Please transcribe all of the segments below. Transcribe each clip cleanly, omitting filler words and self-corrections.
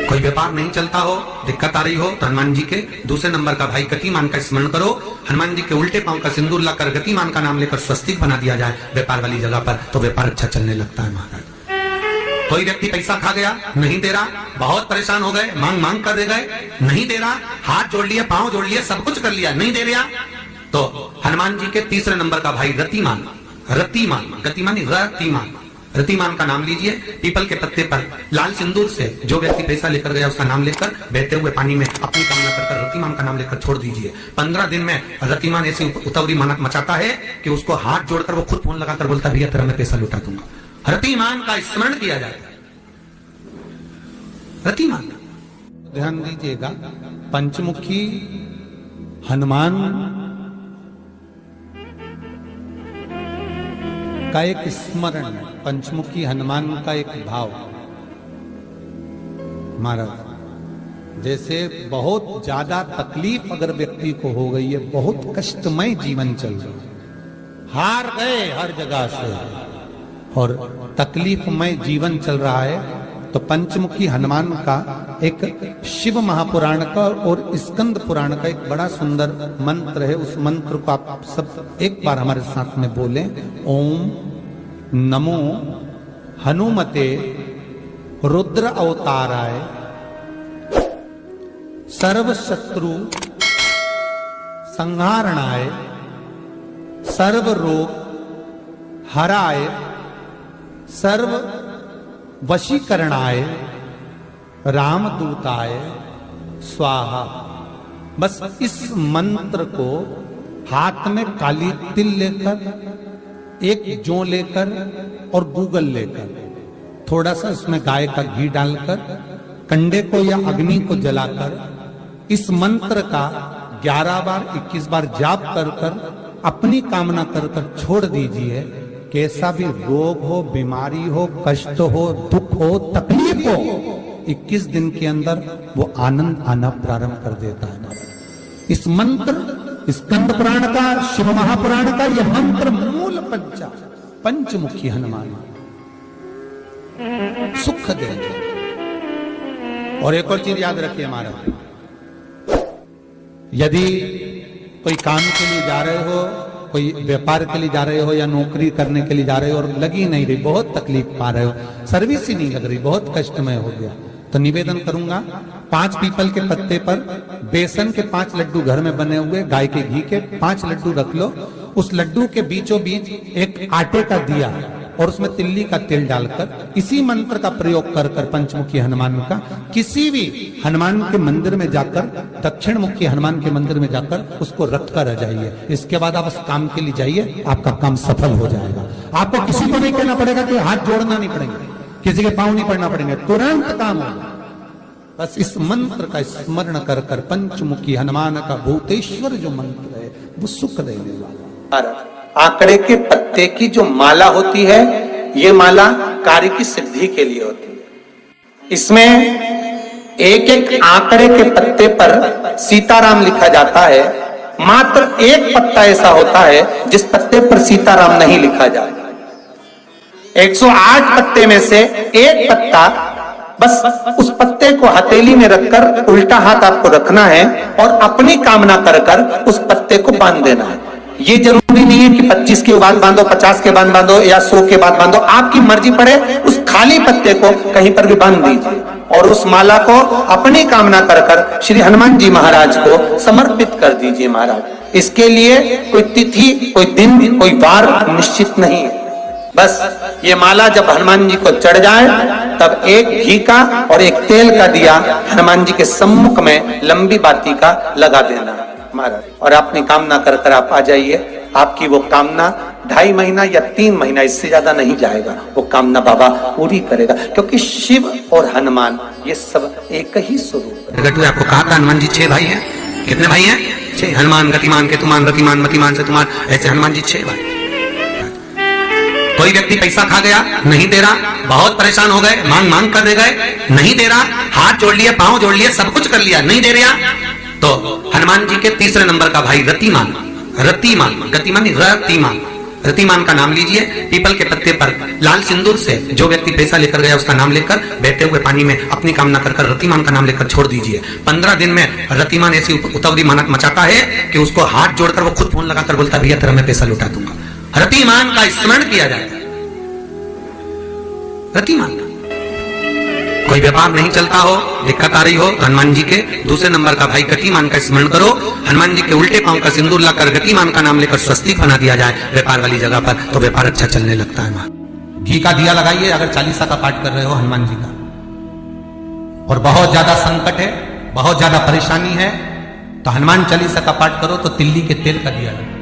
कोई व्यापार नहीं चलता हो, दिक्कत आ रही हो, तो हनुमान जी के दूसरे नंबर का भाई गतिमान का स्मरण करो। हनुमान जी के उल्टे पांव का सिंदूर लाकर गतिमान का नाम लेकर स्वस्तिक बना दिया जाए व्यापार वाली जगह पर, तो व्यापार अच्छा चलने लगता है महाराज। कोई व्यक्ति पैसा खा गया, नहीं दे रहा, बहुत परेशान हो गए, मांग मांग कर दे गए, नहीं दे रहा, हाथ जोड़ लिए, पांव जोड़ लिए, सब कुछ कर लिया, नहीं दे रहा, तो हनुमान जी के तीसरे नंबर का भाई रतिमान, रतिमान, गतिमान रतिमान, रतिमान का नाम लीजिए। पीपल के पत्ते पर लाल सिंदूर से जो व्यक्ति पैसा लेकर गया उसका नाम लेकर बहते हुए पानी में अपनी कामना कर रतिमान का नाम लेकर छोड़ दीजिए। 15 दिन में रतिमान ऐसी उतावली मचाता है कि उसको हाथ जोड़कर वो खुद फोन लगाकर बोलता भैया तेरा मैं पैसा लुटा दूंगा। रतिमान का स्मरण किया जाता है। रतिमान, ध्यान दीजिएगा, पंचमुखी हनुमान का एक स्मरण, पंचमुखी हनुमान का एक भाव। महाराज जैसे बहुत ज्यादा तकलीफ अगर व्यक्ति को हो गई है, बहुत कष्टमय जीवन चल रहा है, हार गए हर जगह से और तकलीफमय जीवन चल रहा है, तो पंचमुखी हनुमान का एक शिव महापुराण का और स्कंद पुराण का एक बड़ा सुंदर मंत्र है। उस मंत्र को आप सब एक बार हमारे साथ में बोलें। ओम नमो हनुमते रुद्र अवताराय सर्व शत्रु संहारणाय सर्व रोग हराय सर्व वशीकरणाय रामदूताय स्वाहा। बस इस मंत्र को हाथ में काली तिल लेकर, एक जौ लेकर और गूगल लेकर, थोड़ा सा उसमें गाय का घी डालकर, कंडे को या अग्नि को जलाकर इस मंत्र का 11 बार 21 बार जाप कर कर अपनी कामना कर कर छोड़ दीजिए। कैसा भी रोग हो, बीमारी हो, कष्ट हो, दुख हो, तकलीफ हो, 21 दिन के अंदर वो आनंद आना प्रारंभ कर देता है। इस मंत्र, स्कंद पुराण का, शिव महापुराण का यह मंत्र मूल पंचमुखी हनुमान सुख दे। और एक और चीज याद रखिए महाराज, यदि कोई काम के लिए जा रहे हो, कोई व्यापार के लिए जा रहे हो या नौकरी करने के लिए जा रहे हो और लगी नहीं रही, बहुत तकलीफ पा रहे हो, सर्विस ही नहीं लग रही, बहुत कष्टमय हो गया, तो निवेदन करूंगा 5 पीपल के पत्ते पर बेसन के 5 लड्डू घर में बने हुए, गाय के घी के 5 लड्डू रख लो। उस लड्डू के बीचों बीच एक आटे का दिया और उसमें तिल्ली का तेल डालकर इसी मंत्र का प्रयोग कर कर पंचमुखी हनुमान का किसी भी हनुमान के मंदिर में जाकर, दक्षिण मुखी हनुमान के मंदिर में जाकर उसको रख कर आ जाइए। इसके बाद आप उस काम के लिए जाइए, आपका काम सफल हो जाएगा। आपको किसी को नहीं कहना पड़ेगा कि हाथ जोड़ना नहीं पड़ेंगे, किसी के पांव नहीं पड़ना पड़ेंगे, तुरंत काम होगा। बस इस मंत्र का स्मरण कर कर पंचमुखी हनुमान का भूतेश्वर जो मंत्र है वो सुख देने वाला। आंकड़े के पत्ते की जो माला होती है, ये माला कार्य की सिद्धि के लिए होती है। इसमें एक एक आंकड़े के पत्ते पर सीताराम लिखा जाता है। मात्र एक पत्ता ऐसा होता है जिस पत्ते पर सीताराम नहीं लिखा जाता। 108 पत्ते में से एक पत्ता, बस उस पत्ते को हथेली में रखकर उल्टा हाथ आपको रखना है और अपनी कामना कर कर उस पत्ते को बांध देना है। ये जरूरी नहीं है कि 25 के बाद बांधो, 50 के बाद बांधो या 100 के बाद बांधो, आपकी मर्जी पड़े। उस खाली पत्ते को कहीं पर भी बांध दीजिए और उस माला को अपनी कामना कर कर श्री हनुमान जी महाराज को समर्पित कर दीजिए। महाराज इसके लिए कोई तिथि, कोई दिन, कोई वार निश्चित नहीं है। बस ये माला जब हनुमान जी को चढ़ जाए तब एक घी का और एक तेल का दिया हनुमान जी के सम्मुख में लंबी बाती का लगा देना महाराज, और अपनी कामना कर कर आप आ जाइए। आपकी वो कामना 2.5 महीना या 3 महीना, इससे ज्यादा नहीं जाएगा, वो कामना बाबा पूरी करेगा, क्योंकि शिव और हनुमान ये सब एक ही स्वरूप है। आपको कहा था हनुमान जी 6 भाई हैं। कितने भाई हैं? 6। हनुमान, गतिमान, केतुमान, रतिमान, मतिमान, सेतुमान, ऐसे हनुमान जी 6 भाई। कोई व्यक्ति पैसा खा गया, नहीं दे रहा, बहुत परेशान हो गए, मांग मांग कर दे गए, नहीं दे रहा, हाथ जोड़ लिए, पांव जोड़ लिए, सब कुछ कर लिया, नहीं दे रहा, तो हनुमान जी के तीसरे नंबर का भाई रतिमान, रतिमान, गतिमान रतिमान, रतिमान का नाम लीजिए, पीपल के पत्ते पर लाल सिंदूर से जो व्यक्ति पैसा लेकर गया उसका नाम लेकर बहते हुए पानी में अपनी कामना कर रतिमान का नाम लेकर छोड़ दीजिए। 15 दिन में रतिमान ऐसी उतावली मचाता है कि उसको हाथ जोड़कर वो खुद फोन लगाकर बोलता है भैया तेरा मैं पैसा लौटा दूंगा। रतिमान का स्मरण किया जाता है। रतिमान का कोई व्यापार नहीं चलता हो, दिक्कत आ रही हो, हनुमान जी के दूसरे नंबर का भाई गतिमान का स्मरण करो। हनुमान जी के उल्टे पांव का सिंदूर लाकर गतिमान का नाम लेकर स्वस्तिक बना दिया जाए व्यापार वाली जगह पर, तो व्यापार अच्छा चलने लगता है। वहां घी का दिया लगाइए अगर चालीसा का पाठ कर रहे हो हनुमान जी का, और बहुत ज्यादा संकट है, बहुत ज्यादा परेशानी है, तो हनुमान चालीसा का पाठ करो तो तिल्ली के तेल का दिया लगाओ,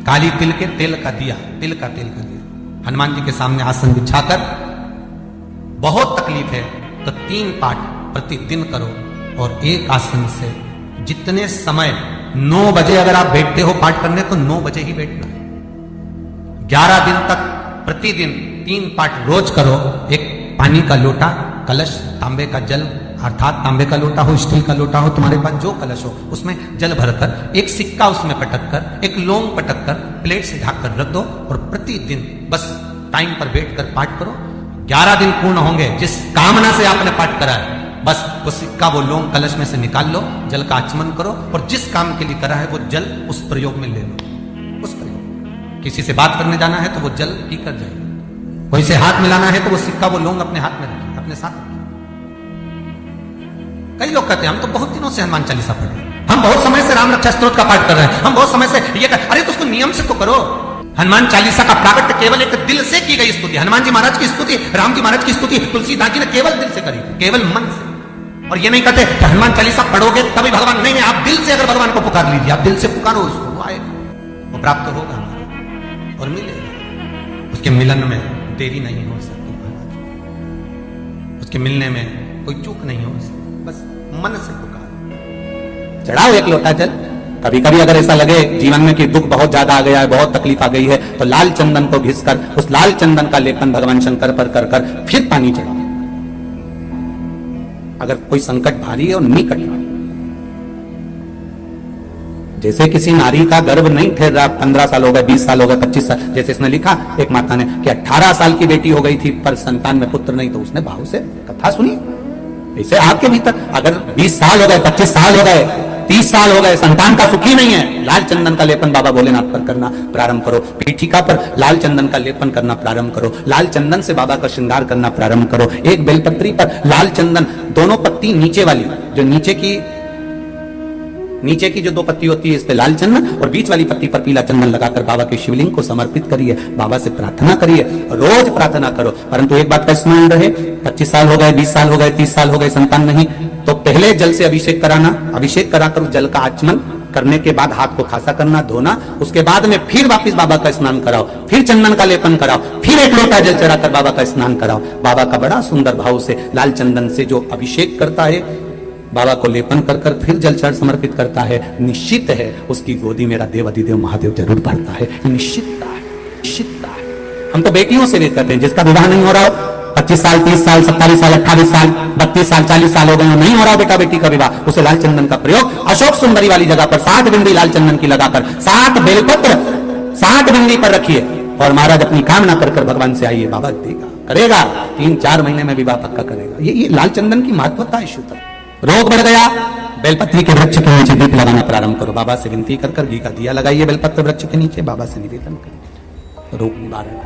काली तिल के तेल का दिया, तिल का तेल का दिया हनुमान जी के सामने आसन बिछाकर। बहुत तकलीफ है तो 3 पाठ प्रतिदिन करो, और एक आसन से जितने समय 9 बजे अगर आप बैठते हो पाठ करने तो 9 बजे ही बैठना है। 11 दिन तक प्रतिदिन 3 पाठ रोज करो। एक पानी का लोटा, कलश, तांबे का जल अर्थात तांबे का लोटा हो, स्टील का लोटा हो, तुम्हारे पास जो कलश हो उसमें जल भरकर एक सिक्का उसमें पटक कर, एक लौंग पटक कर प्लेट से ढक कर रख दो, और प्रतिदिन बस टाइम पर बैठकर पाठ करो। 11 दिन पूर्ण होंगे, जिस कामना से आपने पाठ करा है बस वो सिक्का, वो लौंग कलश में से निकाल लो, जल का आचमन करो, और जिस काम के लिए करा है वो जल उस प्रयोग में ले लो। उस प्रयोग, किसी से बात करने जाना है तो वो जल पी कर जाइए, कोई से हाथ मिलाना है तो वो सिक्का, वो लौंग अपने हाथ में रखिए, अपने साथ रखिए। कई लोग कहते हैं हम तो बहुत दिनों से हनुमान चालीसा पढ़ रहे हैं, हम बहुत समय से राम रक्षा स्तोत्र का पाठ कर रहे हैं, हम बहुत समय से ये अरे तो उसको नियम से तो करो। हनुमान चालीसा का प्राकट्य केवल एक दिल से की गई स्तुति, हनुमान जी महाराज की स्तुति, राम जी महाराज की स्तुति तुलसीदास जी ने केवल दिल से करी थी, केवल मन से। और ये नहीं कहते कि हनुमान चालीसा पढ़ोगे तभी भगवान, नहीं, आप दिल से अगर भगवान को पुकार लीजिए, आप दिल से पुकारो उसको, वो आएगा, वो प्राप्त होगा हमारा और मिलेगा। उसके मिलन में देरी नहीं हो सकती महाराज, उसके मिलने में कोई चूक नहीं हो सकती, बस मन से पुकार। चढ़ाओ एक लोटा जल। कभी कभी अगर ऐसा लगे जीवन में कि दुख बहुत ज्यादा आ गया है, बहुत तकलीफ आ गई है, तो लाल चंदन को घिसकर उस लाल चंदन का लेपन भगवान शंकर पर कर कर फिर पानी चढ़ाओ। अगर कोई संकट भारी है और निकट रहा, जैसे किसी नारी का गर्भ नहीं ठहर रहा, 15 साल हो गए, 20 साल हो गए, 25 साल, जैसे इसने लिखा एक माता ने कि 18 साल की बेटी हो गई थी पर संतान में पुत्र नहीं, तो उसने भाव से कथा सुनी। ऐसे आपके भीतर अगर 20 साल हो गए, 25 साल हो गए, 30 साल हो गए, संतान का सुखी नहीं है, लाल चंदन का लेपन बाबा भोलेनाथ पर करना प्रारंभ करो, पीठिका पर लाल चंदन का लेपन करना प्रारंभ करो, लाल चंदन से बाबा का श्रृंगार करना प्रारंभ करो। एक बेलपत्री पर लाल चंदन, दोनों पत्ती नीचे वाली, जो नीचे की जो 2 पत्ती होती है इस पे लाल चंदन, और बीच वाली पत्ती पर पीला चंदन लगाकर बाबा के शिवलिंग को समर्पित करिए, बाबा से प्रार्थना करिए, रोज प्रार्थना करो। परंतु एक बात का स्मरण रहे, 25 साल हो गए, 20 साल हो गए, 30 साल हो गए, संतान नहीं, तो पहले जल से अभिषेक कराना, अभिषेक कराकर जल का आचमन करने के बाद हाथ को खासा करना, धोना, उसके बाद में फिर वापस बाबा का स्नान कराओ, फिर चंदन का लेपन कराओ, फिर एक लोटा जल चढ़ाकर बाबा का स्नान कराओ। बाबा का बड़ा सुंदर भाव से लाल चंदन से जो अभिषेक करता है, बाबा को लेपन कर कर फिर जल चढ़ समर्पित करता है, निश्चित है उसकी गोदी मेरा देव अधिदेव महादेव जरूर भरता है। निश्चितता है, निश्चितता है। हम तो बेटियों से भी कहते हैं, जिसका विवाह नहीं हो रहा हो, 25 साल, 30 साल, 27 साल, 28 साल, 32 साल, 40 साल हो गए, नहीं हो रहा बेटा बेटी का विवाह, उसे लाल चंदन का प्रयोग अशोक सुंदरी वाली जगह पर 60 बिंदी लाल चंदन की लगाकर 60 बेलपत्र 60 बिंदी पर रखिए, और महाराज अपनी कामना कर कर भगवान से आइए, बाबा देगा, करेगा, 3-4 महीने में विवाह पक्का करेगा। ये लाल चंदन की महत्वता है। शुद्ध रोग बढ़ गया, बेलपत्री के वृक्ष के नीचे दीप लगाना प्रारंभ करो, बाबा से विनती कर कर घी का दिया लगाइए बेलपत्र वृक्ष के नीचे, बाबा से निवेदन करिए, रोग निवारण।